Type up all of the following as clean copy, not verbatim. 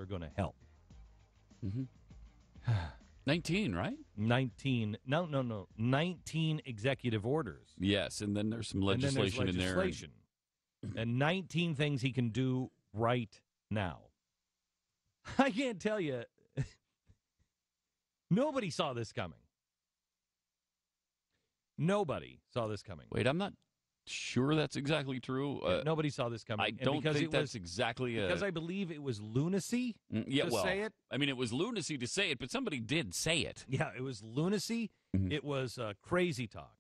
are going to help. Mm-hmm. 19, right? 19. No. 19 executive orders. Yes, and then there's some legislation in there. And 19 things he can do right now. I can't tell you. Nobody saw this coming. Nobody saw this coming. Wait, I'm not sure that's exactly true. Nobody saw this coming. I don't think that's exactly because I believe it was lunacy to say it. I mean, it was lunacy to say it, but somebody did say it. Yeah, it was lunacy. Mm-hmm. It was crazy talk.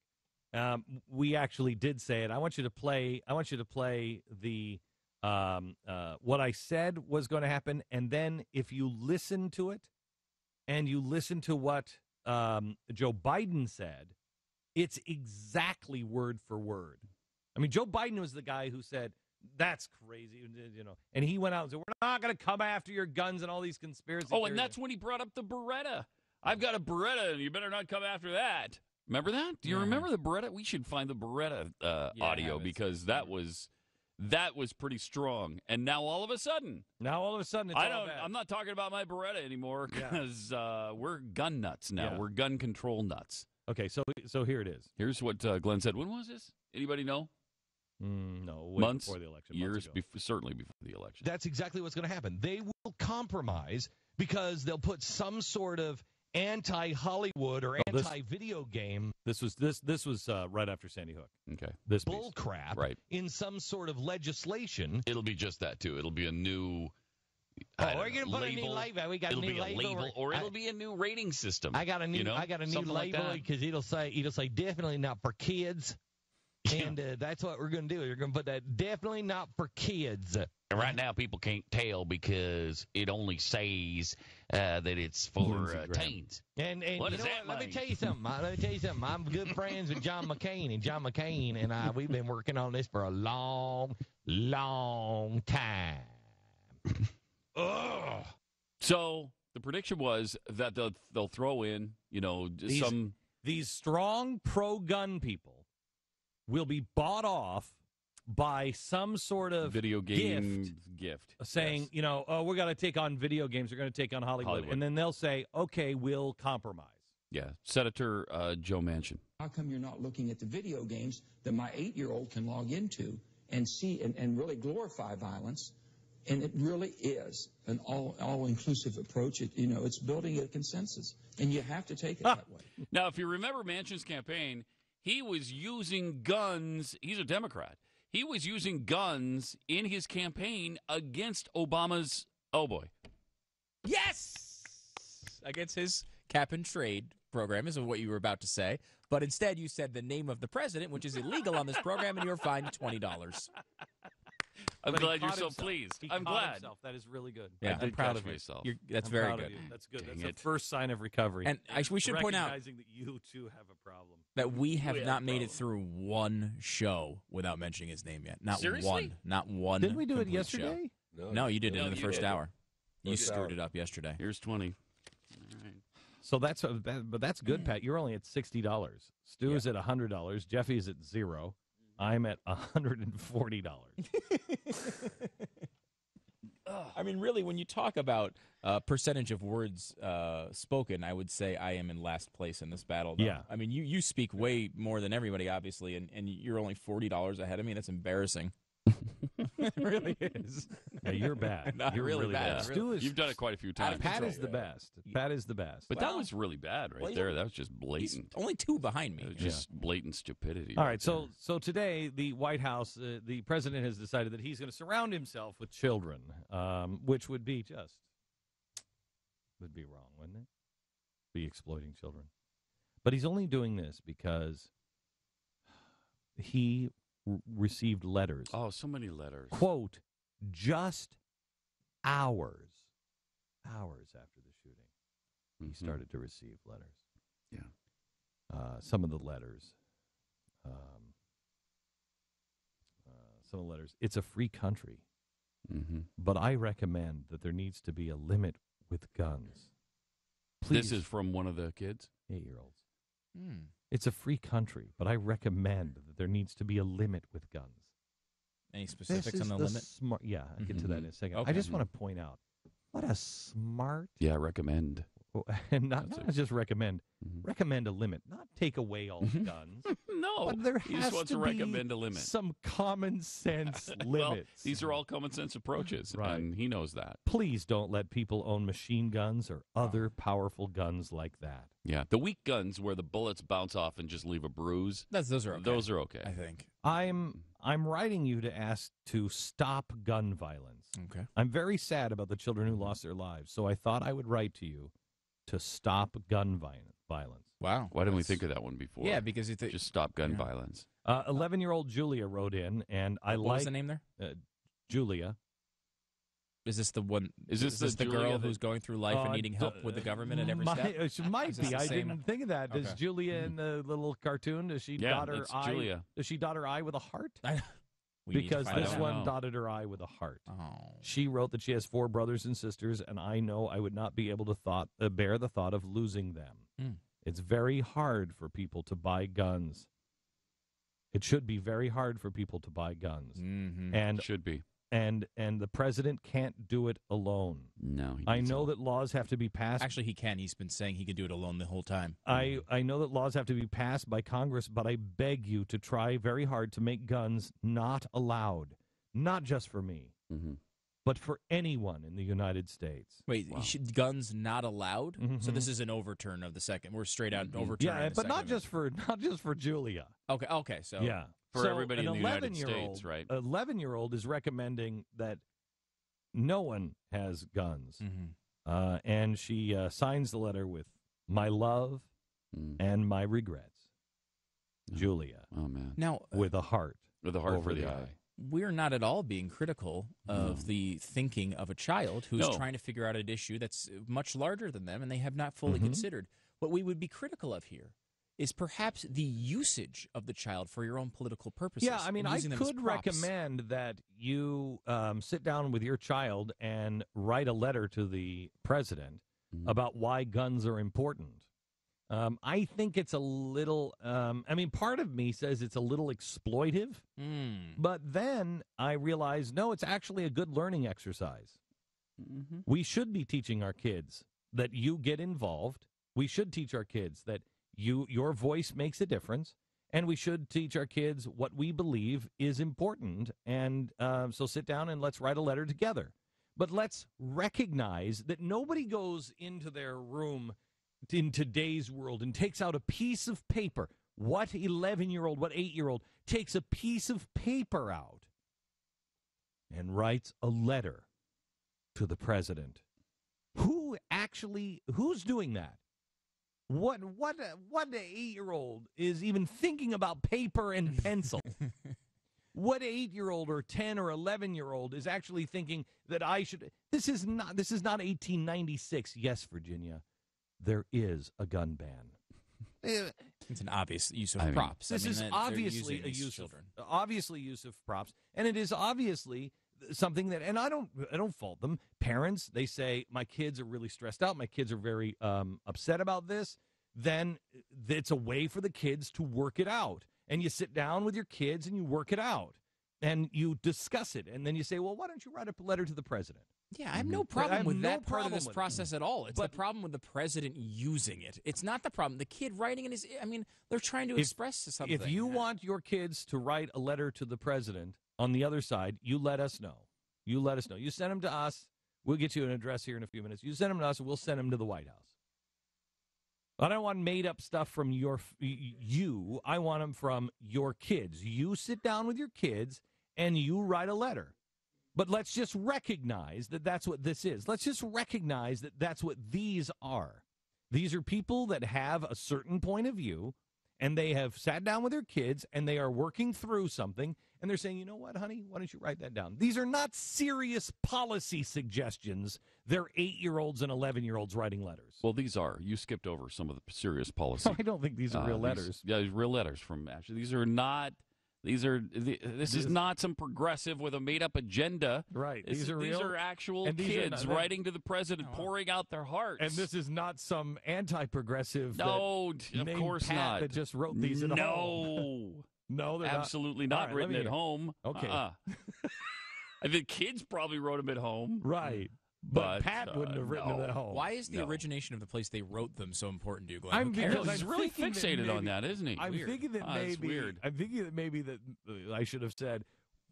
We actually did say it. I want you to play the what I said was going to happen, and then if you listen to it, and you listen to what Joe Biden said, it's exactly word for word. I mean, Joe Biden was the guy who said, that's crazy, you know. And he went out and said, we're not going to come after your guns and all these conspiracy theories. And that's when he brought up the Beretta. I've got a Beretta, and you better not come after that. Remember that? Do you remember the Beretta? We should find the Beretta audio because that was pretty strong. And now all of a sudden, it's all bad. I'm not talking about my Beretta anymore because we're gun nuts now. Yeah. We're gun control nuts. Okay, so here it is. Here's what Glenn said. When was this? Anybody know? No, months, before the election. Years, certainly before the election. That's exactly what's going to happen. They will compromise because they'll put some sort of anti-Hollywood or anti-video game. This was right after Sandy Hook. Okay, this bull crap in some sort of legislation. It'll be just that too. It'll be a new. We're going to put a new label. We got a new label, or it'll be a new rating system. I got a new label because it'll say definitely not for kids, and that's what we're going to do. You're going to put that definitely not for kids. And right now, people can't tell because it only says that it's for teens. And what does that mean? Let me tell you something. I'm good friends with John McCain, and I we've been working on this for a long, long time. Ugh. So the prediction was that they'll throw in, these strong pro-gun people will be bought off by some sort of video game gift saying, we're going to take on video games, we're going to take on Hollywood, and then they'll say, okay, we'll compromise. Yeah, Senator Joe Manchin. How come you're not looking at the video games that my 8-year-old can log into and see and really glorify violence? And it really is an all-inclusive approach. It's building a consensus, and you have to take it that way. Now, if you remember Manchin's campaign, he was using guns. He's a Democrat. He was using guns in his campaign against Obama's, Yes! Against his cap and trade program is what you were about to say. But instead, you said the name of the president, which is illegal on this program, and you're fined $20. I'm glad you're so pleased. I'm glad. Himself. That is really good. Yeah, I'm proud of myself. That's very good. That's good. That's the first sign of recovery. And we should point out recognizing that you too have a problem. That we have not made it through one show without mentioning his name yet. Not Seriously? one. Not one. Didn't we do it yesterday? No, you did it in the first hour. You screwed it up yesterday. Here's 20. All right. So that's good, Pat. You're only at $60. Stu is at $100. Jeffy is at 0. I'm at $140. I mean, really, when you talk about percentage of words spoken, I would say I am in last place in this battle. Though. Yeah. I mean, you speak way more than everybody, obviously, and you're only $40 ahead of me. That's embarrassing. It really is. Yeah, you're bad. You're really bad. You've done it quite a few times. Pat is the best. Pat is the best. But that was really bad there. That was just blatant. Only 2 behind me. Just blatant stupidity. All right. So today, the White House, the president has decided that he's going to surround himself with children, which would be wrong, wouldn't it? Be exploiting children. But he's only doing this because he received letters. Oh, so many letters. Quote, just hours after the shooting, he started to receive letters. Yeah. Some of the letters, it's a free country, but I recommend that there needs to be a limit with guns. Please. This is from one of the kids? 8-year-olds. It's a free country, but I recommend that there needs to be a limit with guns. Any specifics on the limit? I'll get to that in a second. Okay. I just want to point out What a smart Yeah, recommend. and not That's just recommend. Mhm. Recommend a limit, not take away all the guns. No, But there he has just wants to to be recommend a limit. some common sense Well, limits. these are all common sense approaches, Right. and he knows that. Please don't let people own machine guns or other powerful guns like that. Yeah, the weak guns where the bullets bounce off and just leave a bruise. Those are okay. Those are okay. I think. I'm writing you to ask to stop gun violence. Okay. I'm very sad about the children who lost their lives, so I thought I would write to you to stop gun violence. Wow. Why didn't we think of that one before? Yeah, because it's Just stop gun Yeah. violence. 11-year-old Julia wrote in, and I what like was the name there? Julia. Is this the one? Is this the girl Julia that- who's going through life and needing help with the government at every step? She might Is this be. the I same- didn't think of that. Does Okay. Julia in the little cartoon? Does she Yeah, dot her it's eye? Julia. Does she dot her eye with a heart? We need to Because find this out. one know. dotted her eye with a heart. Oh. She wrote that she has 4 brothers and sisters, and I know I would not be able to bear the thought of losing them. Mm. It's very hard for people to buy guns. It should be very hard for people to buy guns, Mm-hmm. and Should be. and the president can't do it alone. No, he I needs know help. that laws have to be passed. Actually, he can. He's been saying he can do it alone the whole time. I know that laws have to be passed by Congress, but I beg you to try very hard to make guns not allowed, not just for me, Mhm. but for anyone in the United States. Wait, Wow. Guns not allowed? So Mhm. this is an overturn of the second. We're straight out Mhm. overturning. Yeah, the but not Second just for Julia. Amendment. Okay. So Yeah, For So everybody an in the United 11-year-old States, right? 11-year-old is recommending that no one has guns, Mhm. and she signs the letter with "My love Mm. and my regrets." Oh. Julia Oh man, Now, with a heart with a heart over for the the eye. we're not at all being critical of No. the thinking of a child who's No. trying to figure out an issue that's much larger than them and they have not fully Mhm. considered. What we would be critical of here is perhaps the usage of the child for your own political purposes. Yeah, I mean, and I using them as could props. recommend that you sit down with your child and write a letter to the president Mhm. about why guns are important. I think it's a little, I mean, part of me says it's a little exploitive, Mm. but then I realize, no, it's actually a good learning exercise. Mhm. We should be teaching our kids that you get involved. We should teach our kids that your voice makes a difference, and we should teach our kids what we believe is important. And so sit down and let's write a letter together. But let's recognize that nobody goes into their room in today's world and takes out a piece of paper. What 11-year-old, what 8-year-old takes a piece of paper out and writes a letter to the president? Who's doing that? What 8-year-old is even thinking about paper and pencil? What 8-year-old or 10 or 11-year-old is actually thinking that I should? This is not 1896. Yes, Virginia, there is a gun ban. It's an obvious use of I mean, props. This is they're obviously using a these use children. of use of props, and it is obviously something that, and I don't fault them. Parents, they say my kids are really stressed out. My kids are very upset about this. Then it's a way for the kids to work it out, and you sit down with your kids and you work it out, and you discuss it, and then you say, well, why don't you write a letter to the president? Yeah, I have no I problem have with no that part of problem this with it. process at all. It's But- the problem with the president using it. It's not the problem. The kid writing it is, I mean, they're trying to If- express something. If you want your kids to write a letter to the president on the other side, you let us know. You let us know. You send them to us. We'll get you an address here in a few minutes. You send them to us, and we'll send them to the White House. I don't want made up stuff from you. I want them from your kids. You sit down with your kids and you write a letter. But let's just recognize that that's what this is. Let's just recognize that that's what these are. These are people that have a certain point of view, and they have sat down with their kids, and they are working through something, and they're saying, you know what, honey, why don't you write that down? These are not serious policy suggestions. They're 8-year-olds and 11-year-olds writing letters. Well, these are. You skipped over some of the serious policy. I don't think these are real letters. Yeah, real letters from actually. These are not. This is not some progressive with a made-up agenda. Right. These These are real. are actual and these are kids not- writing to the president, pouring out their hearts. And this is not some anti-progressive no, of named course Pat not. that just wrote these at home. No, No, they're absolutely not. not All right, let written me at hear. home. Okay. I think kids probably wrote them at home. Right. But Pat wouldn't have written no. them at home. Why is the origination of the place they wrote them so important to you, Glenn? I'm Who cares? because He's really fixated on that, isn't he? I'm Weird. thinking that It's maybe. weird. I'm thinking that maybe that I should have said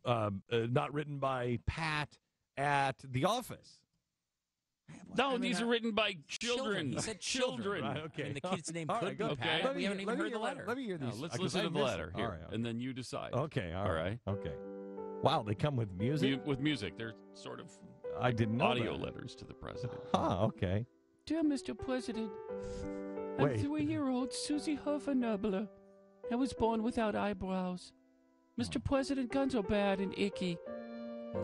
not written by Pat at the office. No, these are written by children. He said children. Right, okay. I mean, the kid's name All could right, be go. Pat. Okay. We haven't even heard the letter. Let me hear No, these. let's because listen I to the missed letter it. here, All right. and then you decide. Okay. All right. Okay. Wow, they come with music. With music, they're sort of I didn't know audio that. letters to the president. Okay. Dear Mr. President, Wait. I'm 3-year-old Susie Hofer-Nobler. I was born without eyebrows. Mr. President, guns are bad and icky,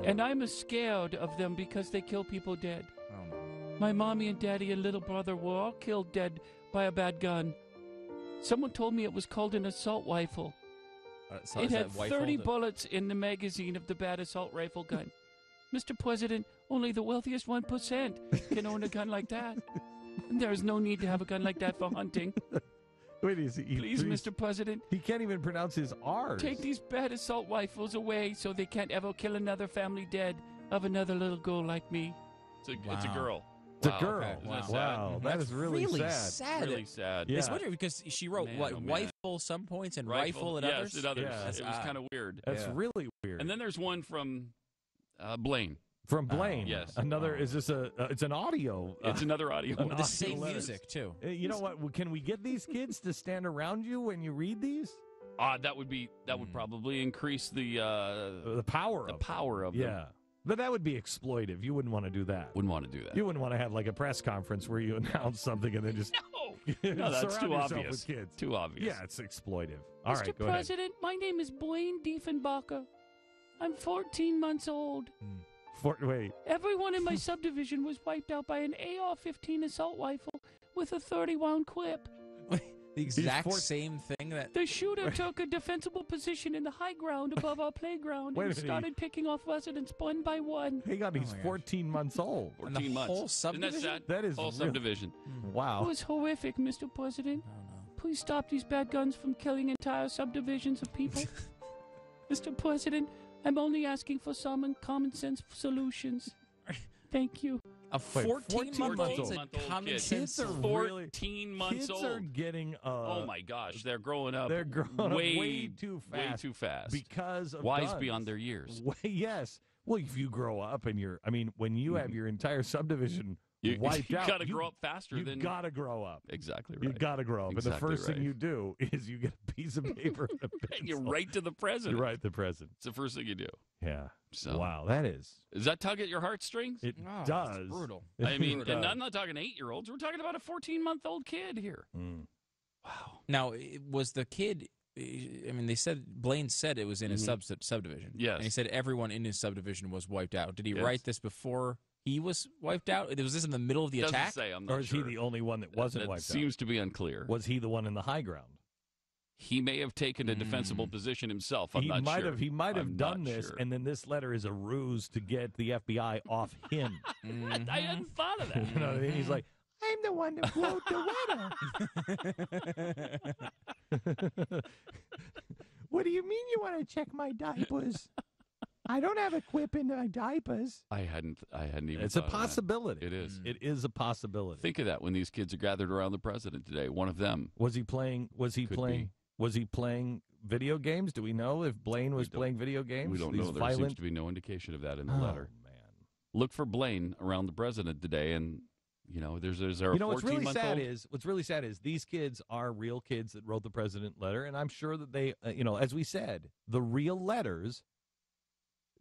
and I'm scared of them because they kill people dead. Oh, no. My mommy and daddy and little brother were all killed dead by a bad gun. Someone told me it was called an assault rifle. So It is had that Weifel 30 that- bullets in the magazine of the bad assault rifle gun. Mr. President, only the wealthiest 1% can own a gun like that. And there is no need to have a gun like that for hunting. Wait, is he? Please, Mr. President, He can't even pronounce his R's. take these bad assault rifles away so they can't ever kill another family dead of another little girl like me. It's a Wow. girl. It's Wow. a girl. Isn't that sad? Wow, that is really sad. Really sad. Yeah. It's weird because she wrote Man, what oh, man. Weifel some points and rifle at yes, others. at others. Yeah. That's It was odd. kind of weird. That's Yeah. really weird. And then there's one from Blaine. From Blaine. yes. Another. Is this a? It's an audio. It's another audio. an With audio the same letter. music too. You know what? Can we get these kids to stand around you when you read these? That would probably increase the power. of power of them. them. Yeah, but that would be exploitive. You wouldn't want to do that. Wouldn't want to do that. You wouldn't want to have like a press conference where you announce something and then just No, that's surround too yourself obvious. with kids. Too obvious. Yeah, it's exploitive. All Mr. right, go ahead. President, my name is Blaine Diefenbacher. I'm 14 months old. Wait. Everyone in my subdivision was wiped out by an AR-15 assault rifle with a 30-round clip. The exact 14 same thing that. The shooter took a defensible position in the high ground above our playground Wait a and minute. started picking off residents one by one. Hang on, he's my gosh. 14 months old. 14 the months. whole Isn't that subdivision? sad? That is whole real- subdivision. It Wow. was horrific, Mr. President. Oh, no. Please stop these bad guns from killing entire subdivisions of people. Mr. President, I'm only asking for some common sense solutions. Thank you. A 14-month-old months and old common kid. sense. Kids are solution. really 14 months kids old. are getting. Oh my gosh, they're growing up. They're growing up way too Way fast too fast. because of Wise guns. beyond their years. Yes. Well, if you grow up and when you have your entire subdivision You, wiped you out, got to grow up faster You than got to grow up. exactly You right. got to grow up, and the Exactly first thing right. you do is you get a piece of paper and a And pencil. you write to the president. You write the president. It's the first thing you do. Yeah. So Wow, that is. does that tug at your heartstrings? It Oh, it's does. brutal. I mean, It and does. I'm not talking 8-year-olds. We're talking about a 14-month-old kid here. Mm. Wow. Now, was the kid? I mean, Blaine said it was in his subdivision. Yes. And he said everyone in his subdivision was wiped out. Did he Yes. write this before he was wiped out? Was this in the middle of the Doesn't attack? say. I'm not Or is sure. he the only one that wasn't that wiped seems to be unclear. out? Was he the one in the high ground? He may have taken a defensible position himself. I'm not sure. He might have I'm done not this, sure. and then this letter is a ruse to get the FBI off him. I hadn't thought of that. You know what I mean? He's like, I'm the one that wrote the letter. What do you mean you want to check my diapers? I don't have a quip in my diapers. I hadn't even. It's a thought of that. possibility. It is. It is a possibility. Think of that when these kids are gathered around the president today. One of them. Was he playing? Was he Could playing? be. Was he playing video games? Do we know if Blaine was don't- playing video games? We don't These know. There violent. seems to be no indication of that in the Oh, letter. man. Look for Blaine around the president today, and there's a You know what's really 14-month-old. sad is these kids are real kids that wrote the president letter, and I'm sure that they, as we said, the real letters.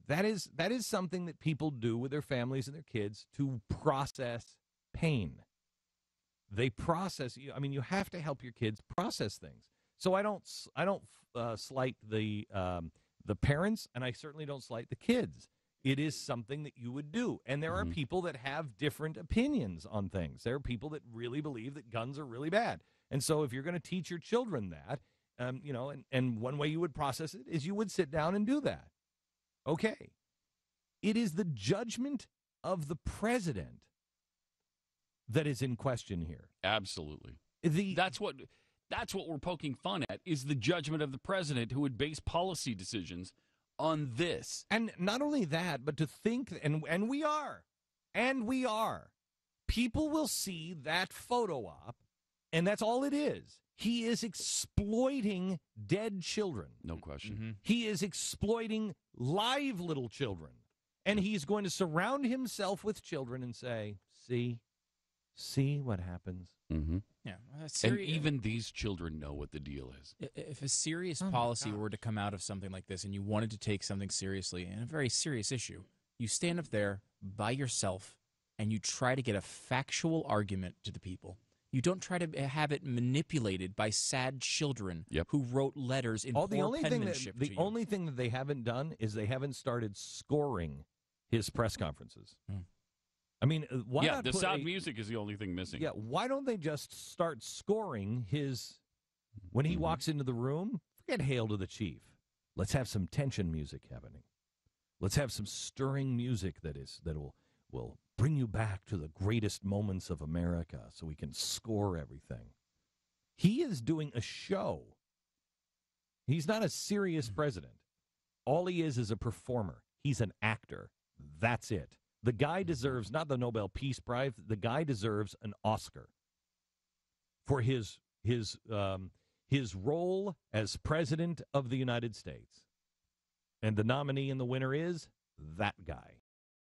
That is something that people do with their families and their kids to process pain. They process. I mean, you have to help your kids process things. So I don't slight the parents, and I certainly don't slight the kids. It is something that you would do. And there are people that have different opinions on things. There are people that really believe that guns are really bad. And so if you're going to teach your children that, and one way you would process it is you would sit down and do that. Okay. It is the judgment of the president that is in question here. Absolutely. That's That's what we're poking fun at, is the judgment of the president who would base policy decisions on this. And not only that, but to think, and we are, and we are, people will see that photo op, and that's all it is. He is exploiting dead children. No question. Mm-hmm. He is exploiting live little children. And he's going to surround himself with children and say, see what happens. Mm-hmm. Yeah, And even these children know what the deal is. If a serious policy were to come out of something like this and you wanted to take something seriously, and a very serious issue, you stand up there by yourself and you try to get a factual argument to the people. You don't try to have it manipulated by sad children who wrote letters in poor penmanship to you. The only thing that they haven't done is they haven't started scoring his press conferences. I mean, why not the put sound music is the only thing missing. Yeah, why don't they just start scoring his when he walks into the room? Forget Hail to the Chief. Let's have some tension music happening. Let's have some stirring music that will bring you back to the greatest moments of America so we can score everything. He is doing a show. He's not a serious president. All he is a performer. He's an actor. That's it. The guy deserves not the Nobel Peace Prize. The guy deserves an Oscar for his role as president of the United States. And the nominee and the winner is that guy.